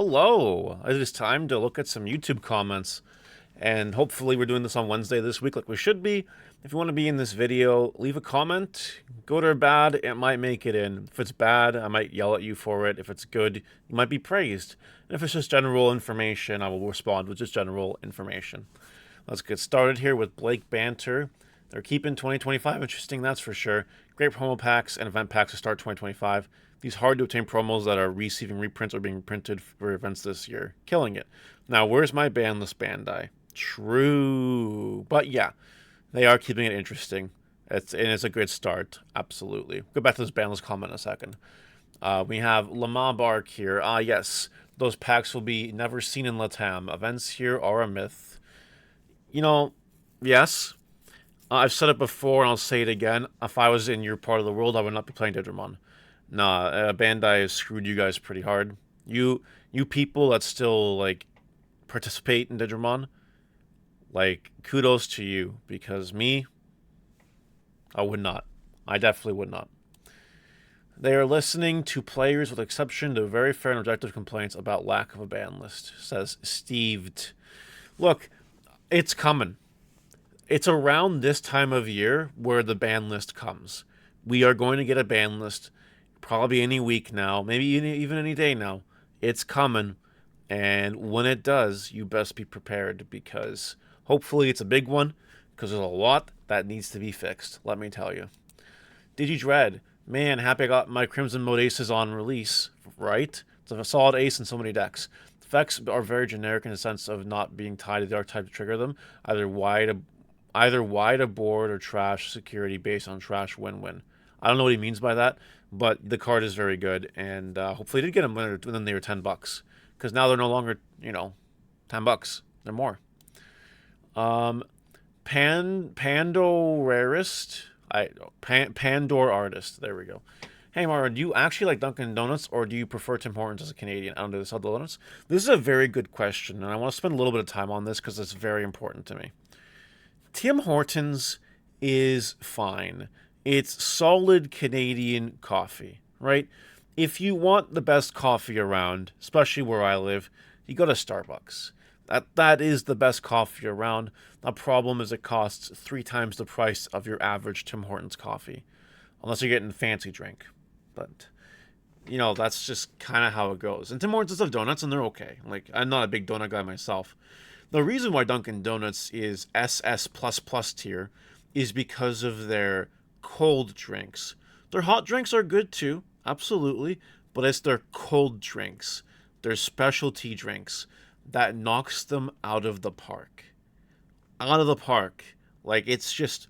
Hello. It is time to look at some YouTube comments. And hopefully we're doing this on Wednesday this week like we should be. If you want to be in this video, leave a comment. Good or bad, it might make it in. If it's bad, I might yell at you for it. If it's good, you might be praised. And if it's just general information, I will respond with just general information. Let's get started here with Blake Banter. They're keeping 2025 interesting, that's for sure. Great promo packs and event packs to start 2025. These hard to obtain promos that are receiving reprints or being printed for events this year. Killing it. Now, where's my banlist Bandai? True. But yeah, they are keeping it interesting. It's a good start. Absolutely. Go back to this banlist comment in a second. We have Lamar Bark here. Yes, those packs will be never seen in Latam. Events here are a myth. You know, yes. I've said it before and I'll say it again. If I was in your part of the world, I would not be playing Digimon. Nah, Bandai has screwed you guys pretty hard. You people that still, like, participate in Digimon, like, kudos to you. Because me, I would not. I definitely would not. They are listening to players with exception to very fair and objective complaints about lack of a ban list, says Steve. Look, it's coming. It's around this time of year where the ban list comes. We are going to get a ban list probably any week now, maybe even any day now. It's coming, and when it does, you best be prepared because hopefully it's a big one because there's a lot that needs to be fixed, let me tell you. DigiDread, man, happy I got my Crimson Mode Aces on release, right? It's a solid ace in so many decks. Effects are very generic in the sense of not being tied to the archetype to trigger them, either wide aboard or trash security based on trash win-win. I don't know what he means by that, but the card is very good, and hopefully he did get them when they were $10, because now they're no longer, $10. They're more. Pandor Artist. There we go. Hey, Mara, do you actually like Dunkin' Donuts, or do you prefer Tim Hortons as a Canadian? I don't do this. Donuts. This is a very good question, and I want to spend a little bit of time on this because it's very important to me. Tim Hortons is fine. It's solid Canadian coffee, right? If you want the best coffee around, especially where I live, you go to Starbucks. That is the best coffee around. The problem is it costs 3 times the price of your average Tim Hortons coffee, unless you're getting a fancy drink. But, that's just kind of how it goes. And Tim Hortons does have donuts, and they're okay. Like, I'm not a big donut guy myself. The reason why Dunkin' Donuts is SS++ tier is because of their cold drinks. Their hot drinks are good too, absolutely, but it's their cold drinks, their specialty drinks, that knocks them out of the park. Out of the park. Like, it's just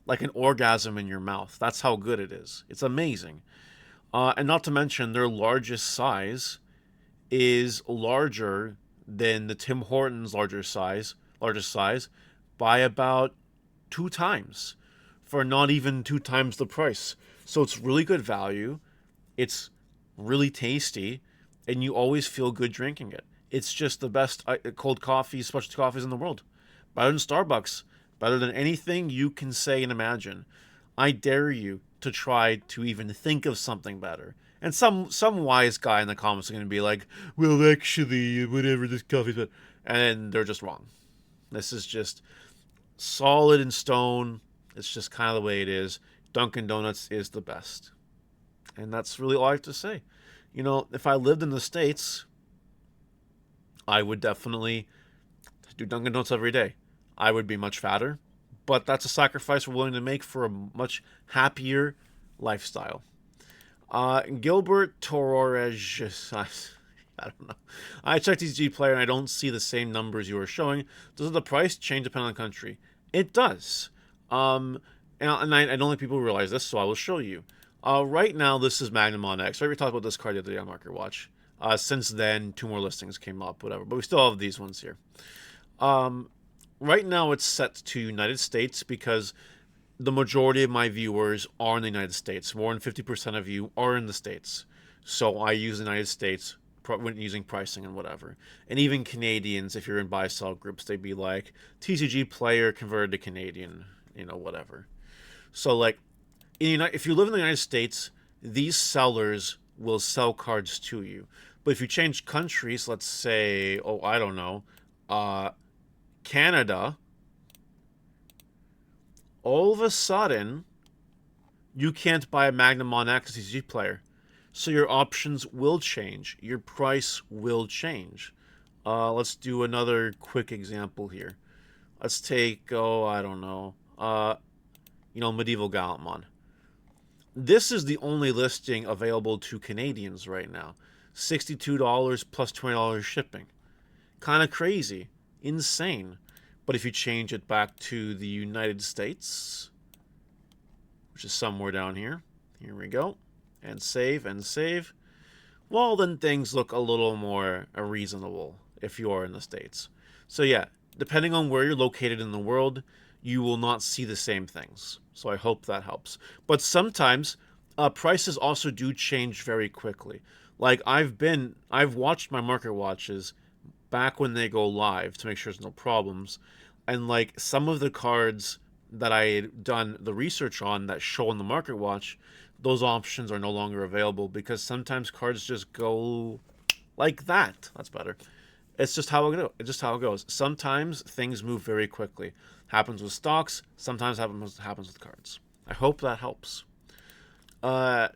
like an orgasm in your mouth. That's how good it is. It's amazing. And not to mention, their largest size is larger than the Tim Hortons largest size by about 2 times for not even 2 times the price. So it's really good value. It's really tasty, and you always feel good drinking it. It's just the best cold coffee, specialty coffees in the world. Better than Starbucks, better than anything you can say and imagine. I dare you to try to even think of something better. And some wise guy in the comments are going to be like, well, actually, whatever, this coffee's better. And they're just wrong. This is just solid in stone. It's just kind of the way it is. Dunkin' Donuts is the best. And that's really all I have to say. If I lived in the States, I would definitely do Dunkin' Donuts every day. I would be much fatter, but that's a sacrifice we're willing to make for a much happier lifestyle. Gilbert Torres, I don't know. I checked TCG Player and I don't see the same numbers you are showing. Does the price change depending on the country? It does. And I don't think people realize this, so I will show you. Right now, this is Magnum on X. Right, we talked about this card the other day on Market Watch. Since then, 2 more listings came up, whatever. But we still have these ones here. Right now, it's set to United States because the majority of my viewers are in the United States. More than 50% of you are in the States. So I use the United States when using pricing and whatever. And even Canadians, if you're in buy-sell groups, they'd be like, TCG Player converted to Canadian, whatever. So, like, if you live in the United States, these sellers will sell cards to you. But if you change countries, let's say, oh, I don't know, uh, Canada, all of a sudden, you can't buy a Magnum on X CCG player. So your options will change. Your price will change. Let's do another quick example here. Let's take, oh, I don't know, Medieval Gallantmon. This is the only listing available to Canadians right now. $62 plus $20 shipping. Kind of crazy. Insane. But if you change it back to the United States, which is somewhere down here, here we go, and save, well, then things look a little more reasonable if you are in the States. So yeah, depending on where you're located in the world, you will not see the same things. So I hope that helps. But sometimes prices also do change very quickly. Like I've watched my market watches back when they go live to make sure there's no problems, and like some of the cards that I had done the research on that show on the market watch, those options are no longer available because sometimes cards just go like that. That's better. It's just how it goes. It's just how it goes. Sometimes things move very quickly. Happens with stocks. Sometimes happens with cards. I hope that helps. Uh,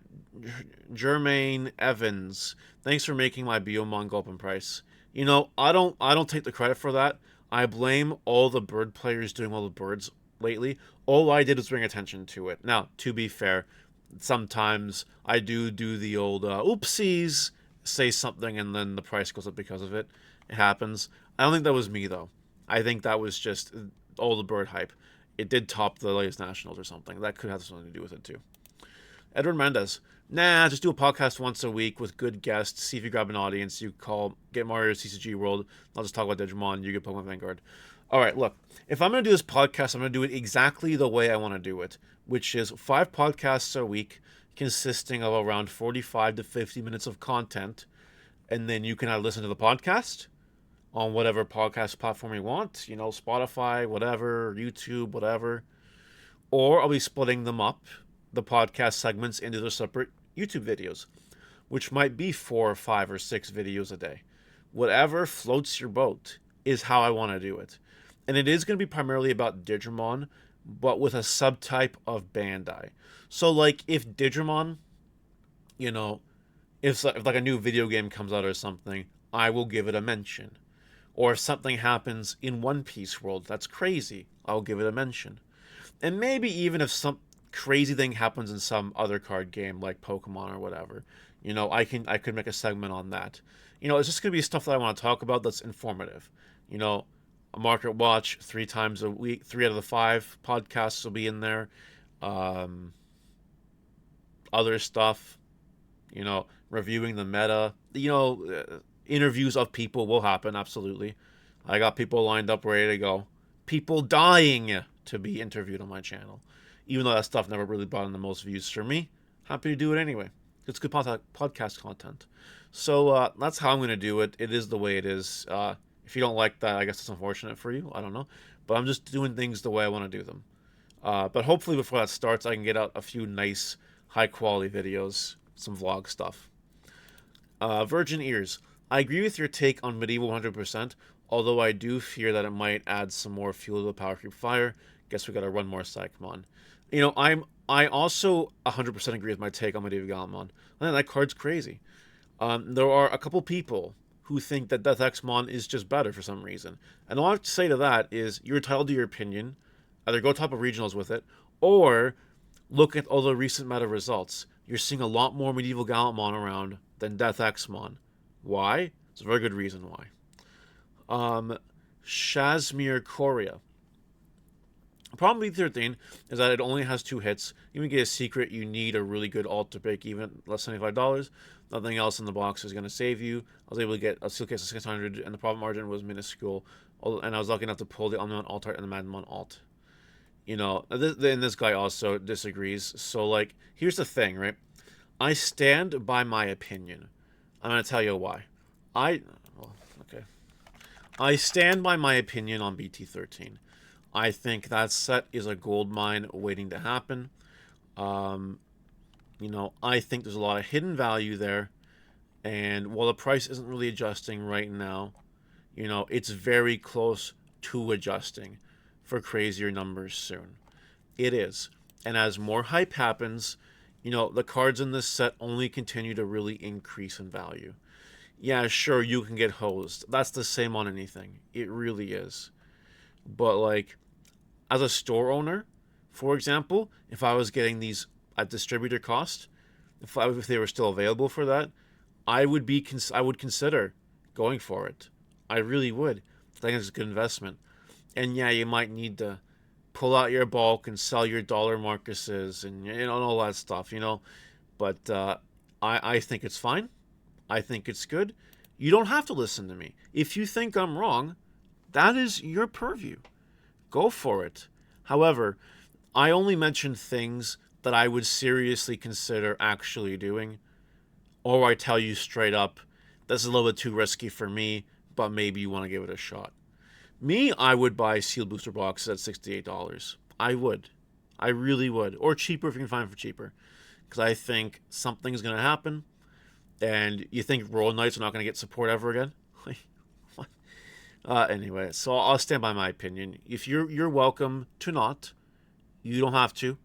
Jermaine Evans, thanks for making my Biomon go up in price. I don't take the credit for that. I blame all the bird players doing all the birds lately. All I did was bring attention to it. Now, to be fair, sometimes I do the old oopsies, say something, and then the price goes up because of it. It happens. I don't think that was me, though. I think that was just all the bird hype. It did top the latest nationals or something. That could have something to do with it, too. Edward Mendez. Nah, just do a podcast once a week with good guests. See if you grab an audience. You get Mario CCG World. I'll just talk about Digimon. You get Pokemon Vanguard. All right, look. If I'm going to do this podcast, I'm going to do it exactly the way I want to do it, which is 5 podcasts a week consisting of around 45 to 50 minutes of content. And then you can either listen to the podcast on whatever podcast platform you want, Spotify, whatever, YouTube, whatever. Or I'll be splitting them up, the podcast segments, into their separate YouTube videos, which might be 4 or 5 or 6 videos a day. Whatever floats your boat is how I want to do it. And it is going to be primarily about Digimon, but with a subtype of Bandai. So, like, if Digimon, if like a new video game comes out or something, I will give it a mention. Or if something happens in One Piece world that's crazy, I'll give it a mention. And maybe even if some crazy thing happens in some other card game like Pokemon or whatever, I could make a segment on that. It's just gonna be stuff that I want to talk about that's informative. A market watch 3 times a week, 3 out of the 5 podcasts will be in there. Other stuff, reviewing the meta. Interviews of people will happen, absolutely. I got people lined up ready to go. People dying to be interviewed on my channel. Even though that stuff never really brought in the most views for me, happy to do it anyway. It's good podcast content. So that's how I'm going to do it. It is the way it is. If you don't like that, I guess it's unfortunate for you. I don't know. But I'm just doing things the way I want to do them. But hopefully before that starts, I can get out a few nice, high-quality videos, some vlog stuff. Virgin Ears. I agree with your take on Medieval 100%, although I do fear that it might add some more fuel to the Power Creep fire. Guess we gotta run more Psychmon. I also 100% agree with my take on Medieval Gallantmon. I think that card's crazy. There are a couple people who think that Death Exmon is just better for some reason. And all I have to say to that is you're entitled to your opinion. Either go top of regionals with it, or look at all the recent meta results. You're seeing a lot more Medieval Gallantmon around than Death Exmon. Why? It's a very good reason why. Shazmir Korea. The problem with 13 is that it only has 2 hits. Even get a secret, you need a really good alt to break even, less than $75. Nothing else in the box is going to save you. I was able to get a seal case of 600, and the profit margin was minuscule. And I was lucky enough to pull the Omnimon alt art and the Madmon alt. And this guy also disagrees. So, like, here's the thing, right? I stand by my opinion. I'm going to tell you why. Okay. I stand by my opinion on BT13. I think that set is a gold mine waiting to happen. I think there's a lot of hidden value there. And while the price isn't really adjusting right now, it's very close to adjusting for crazier numbers soon. It is. And as more hype happens, the cards in this set only continue to really increase in value. Yeah, sure, you can get hosed. That's the same on anything. It really is. But, like, as a store owner, for example, if I was getting these at distributor cost, if they were still available for that, I would consider going for it. I really would. I think it's a good investment. And yeah, you might need to pull out your bulk and sell your dollar Marcuses and all that stuff, But I think it's fine. I think it's good. You don't have to listen to me. If you think I'm wrong, that is your purview. Go for it. However, I only mention things that I would seriously consider actually doing, or I tell you straight up, this is a little bit too risky for me, but maybe you want to give it a shot. Me, I would buy sealed booster boxes at $68. I would. I really would. Or cheaper if you can find it for cheaper. Because I think something's going to happen. And you think Royal Knights are not going to get support ever again? Anyway, so I'll stand by my opinion. If you're welcome to not. You don't have to.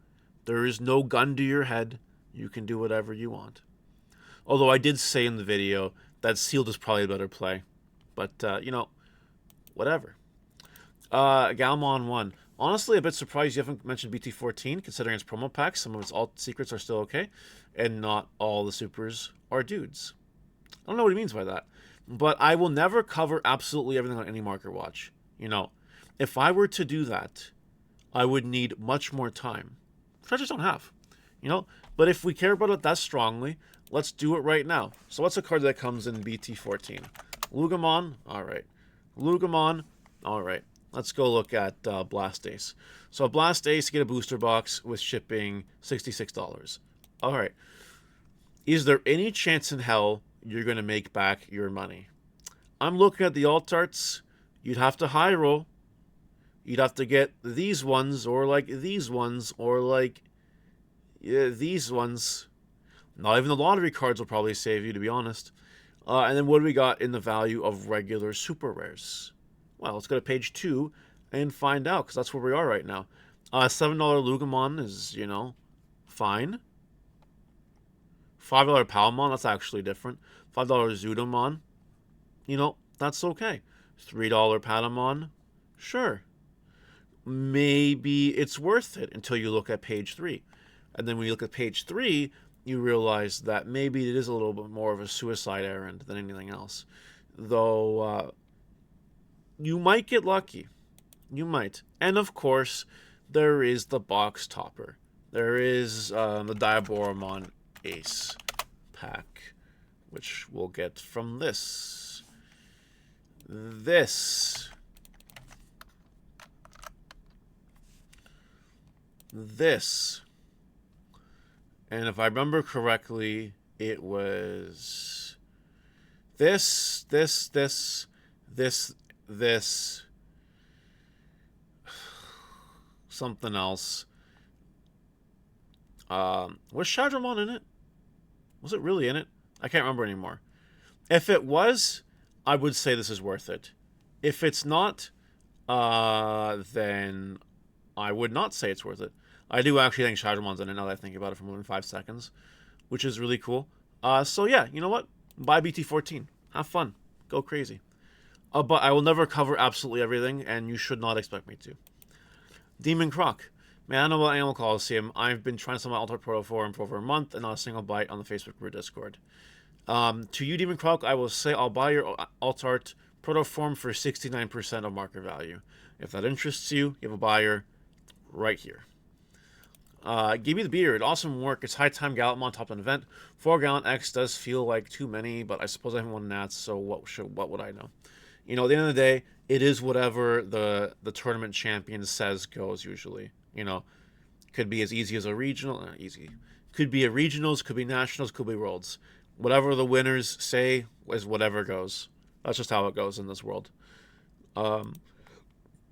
There is no gun to your head. You can do whatever you want. Although I did say in the video that sealed is probably a better play. But, whatever. Galmon 1. Honestly, a bit surprised you haven't mentioned BT14, considering its promo packs. Some of its alt secrets are still okay, and not all the supers are dudes. I don't know what he means by that. But I will never cover absolutely everything on any market watch. If I were to do that, I would need much more time, which I just don't have. But if we care about it that strongly, let's do it right now. So what's a card that comes in BT14? Lugamon? Alright. Lugamon? Alright. Let's go look at Blast Ace. So Blast Ace, you get a booster box with shipping $66. Alright. Is there any chance in hell you're going to make back your money? I'm looking at the alt arts. You'd have to high roll. You'd have to get these ones, or like these ones, or like these ones. Not even the lottery cards will probably save you, to be honest. And then what do we got in the value of regular super rares? Well, let's go to page 2 and find out, because that's where we are right now. $7 Lugamon is, fine. $5 Palmon, that's actually different. $5 Zudomon, that's okay. $3 Patamon, sure. Maybe it's worth it until you look at page 3. And then when you look at page 3, you realize that maybe it is a little bit more of a suicide errand than anything else. Though, you might get lucky. You might. And of course, there is the box topper. There is the Diaboromon Ace pack, which we'll get from this. This. And if I remember correctly, it was this, something else. Was Shadramon in it? Was it really in it? I can't remember anymore. If it was, I would say this is worth it. If it's not, then I would not say it's worth it. I do actually think Shadramon's in it now that I think about it for more than 5 seconds, which is really cool. So yeah, you know what? Buy BT14. Have fun. Go crazy. But I will never cover absolutely everything, and you should not expect me to. Demon Croc. Man, I know about Animal Coliseum. I've been trying to sell my Alt-Art Proto Forum for over a month, and not a single bite on the Facebook group Discord. To you, Demon Croc, I will say I'll buy your Alt-Art Proto Forum for 69% of market value. If that interests you, you have a buyer right here. Give me the beard. Awesome work. It's high time Gallantmon topped an event. 4 Gallant X does feel like too many, but I suppose I haven't won Nats, so what would I know? At the end of the day, it is whatever the tournament champion says goes usually. Could be as easy as a regional. Not easy. Could be a regionals, could be nationals, could be worlds. Whatever the winners say is whatever goes. That's just how it goes in this world.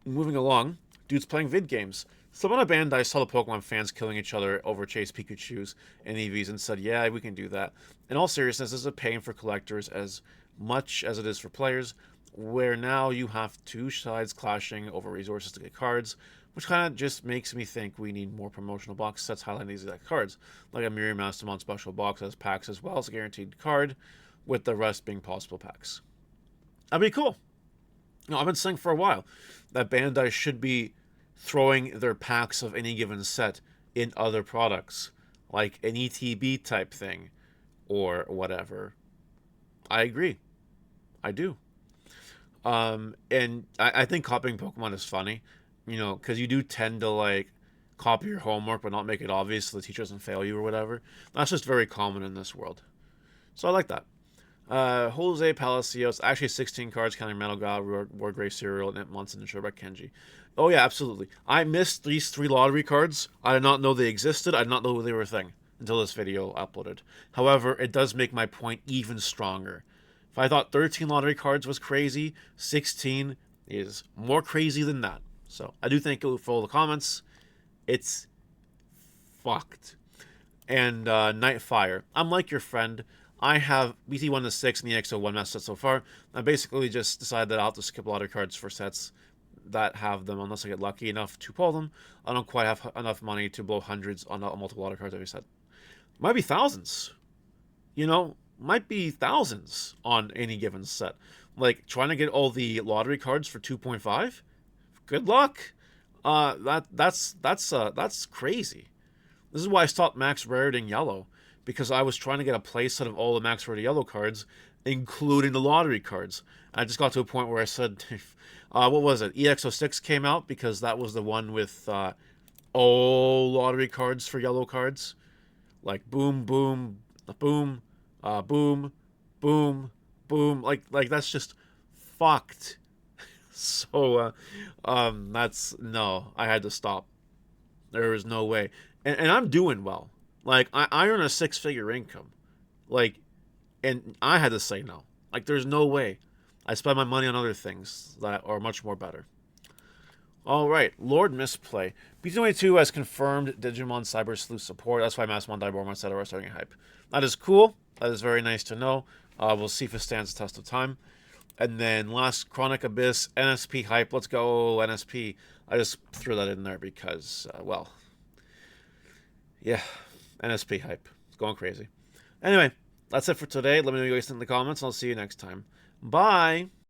Moving along, dude's playing vid games. Someone at Bandai saw the Pokemon fans killing each other over Chase Pikachu's and EVs and said, yeah, we can do that. In all seriousness, this is a pain for collectors as much as it is for players, where now you have two sides clashing over resources to get cards, which kind of just makes me think we need more promotional box sets highlighting these exact cards, like a Miriam Mastamon special box as packs as well as a guaranteed card, with the rest being possible packs. That'd be cool. I've been saying for a while that Bandai should be throwing their packs of any given set in other products, like an ETB type thing or whatever. I agree. I do. And I think copying Pokemon is funny, because you do tend to like copy your homework but not make it obvious so the teacher doesn't fail you or whatever. That's just very common in this world. So I like that. Jose Palacios, actually 16 cards counting Metal God, War Gray Serial, and Munson and Sherbet Kenji. Oh yeah, absolutely. I missed these 3 lottery cards. I did not know they existed. I did not know they were a thing until this video uploaded. However, it does make my point even stronger. If I thought 13 lottery cards was crazy, 16 is more crazy than that. So I do thank you for all the comments. It's fucked. And Nightfire, I'm like your friend. I have BT1 to 6 and the EXO1 mess set so far. I basically just decided that I'll have to skip lottery cards for sets that have them unless I get lucky enough to pull them. I don't quite have enough money to blow hundreds on multiple lottery cards every set. Might be thousands. Might be thousands on any given set. Like trying to get all the lottery cards for 2.5. Good luck. That's crazy. This is why I stopped max rarity in yellow, because I was trying to get a playset of all the max rarity yellow cards, including the lottery cards. I just got to a point where I said, what was it? EXO6 came out because that was the one with all lottery cards for yellow cards. Like boom, boom, boom, boom, boom, boom. Like that's just fucked. So, that's, no, I had to stop. There was no way. And I'm doing well. Like, I earn a 6-figure income. Like, and I had to say no. Like, there's no way. I spend my money on other things that are much more better. Alright, Lord Misplay. B22 has confirmed Digimon Cyber Sleuth support. That's why Massmon Dibormon said are starting hype. That is cool. That is very nice to know. We'll see if it stands the test of time. And then last, Chronic Abyss, NSP hype. Let's go, NSP. I just threw that in there because, well, yeah, NSP hype. It's going crazy. Anyway, that's it for today. Let me know what you guys think in the comments, and I'll see you next time. Bye!